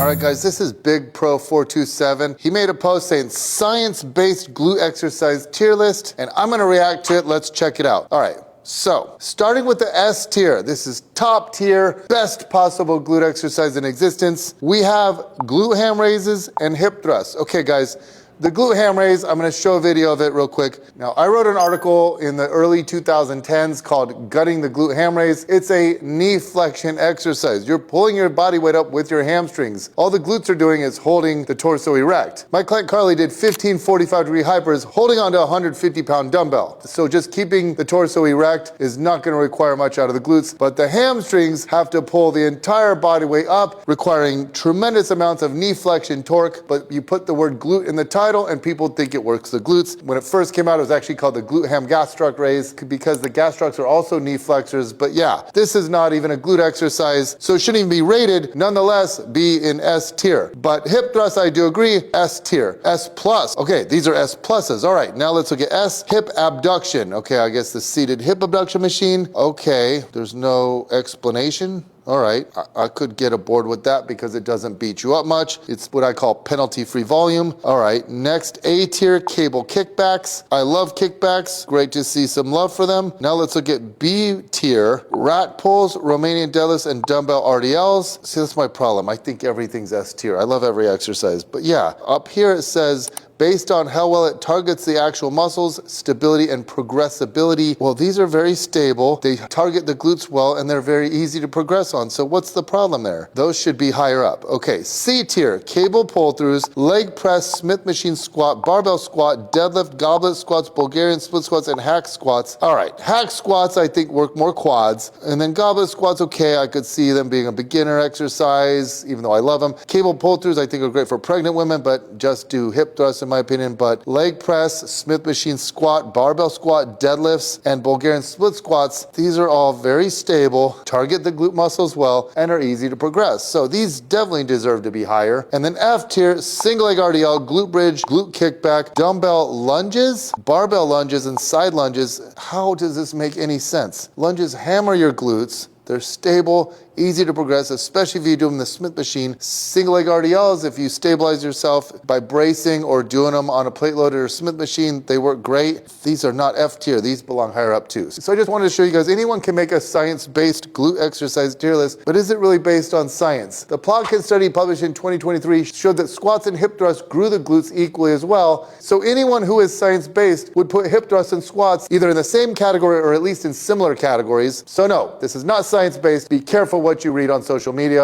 All right, guys, this is Big Pro 427. He made a post saying science-based glute exercise tier list, and I'm gonna react to it. Let's check it out. All right. So, starting with the S tier, this is top tier, best possible glute exercise in existence. We have glute ham raises and hip thrusts. Okay, guys, the glute ham raise, I'm gonna show a video of it real quick. Now, I wrote an article in the early 2010s called Gutting the Glute Ham Raise. It's a knee flexion exercise. You're pulling your body weight up with your hamstrings. All the glutes are doing is holding the torso erect. My client Carly did 15 45-degree hypers holding onto a 150-pound dumbbell. So just keeping the torso erect is not gonna require much out of the glutes, but the hamstrings have to pull the entire body weight up, requiring tremendous amounts of knee flexion torque, but you put the word glute in the title and people think it works the glutes. When it first came out, it was actually called the glute ham gastroc raise because the gastrocs are also knee flexors. But yeah, this is not even a glute exercise, so it shouldn't even be rated. Nonetheless, be in S tier. But hip thrust, I do agree, S tier. S plus. Okay, these are S pluses. All right, now let's look at S, hip abduction. Okay, I guess the seated hip abduction machine. Okay, there's no explanation. All right, I could get aboard with that because it doesn't beat you up much. It's what I call penalty-free volume. All right, next, A tier, cable kickbacks. I love kickbacks. Great to see some love for them. Now let's look at B tier, rack pulls, Romanian deadlifts, and dumbbell RDLs. See, that's my problem. I think everything's S tier. I love every exercise. But yeah, up here it says, based on how well it targets the actual muscles, stability, and progressibility. Well, these are very stable. They target the glutes well, and they're very easy to progress on. So what's the problem there? Those should be higher up. Okay, C tier, cable pull-throughs, leg press, Smith machine squat, barbell squat, deadlift, goblet squats, Bulgarian split squats, and hack squats. All right, hack squats I think work more quads. And then goblet squats, okay, I could see them being a beginner exercise, even though I love them. Cable pull-throughs I think are great for pregnant women, but just do hip thrusts in my opinion. But leg press, Smith machine squat, barbell squat, deadlifts, and Bulgarian split squats, these are all very stable, target the glute muscles well, and are easy to progress. So these definitely deserve to be higher. And then F tier, single leg RDL, glute bridge, glute kickback, dumbbell lunges, barbell lunges, and side lunges. How does this make any sense? Lunges hammer your glutes. They're stable, easy to progress, especially if you do them in the Smith machine. Single leg RDLs, if you stabilize yourself by bracing or doing them on a plate loaded or Smith machine, they work great. These are not F tier, these belong higher up too. So I just wanted to show you guys, anyone can make a science-based glute exercise tier list, but is it really based on science? The Plotkin study published in 2023 showed that squats and hip thrusts grew the glutes equally as well. So anyone who is science-based would put hip thrusts and squats either in the same category or at least in similar categories. So no, this is not science-based. Be careful what you read on social media.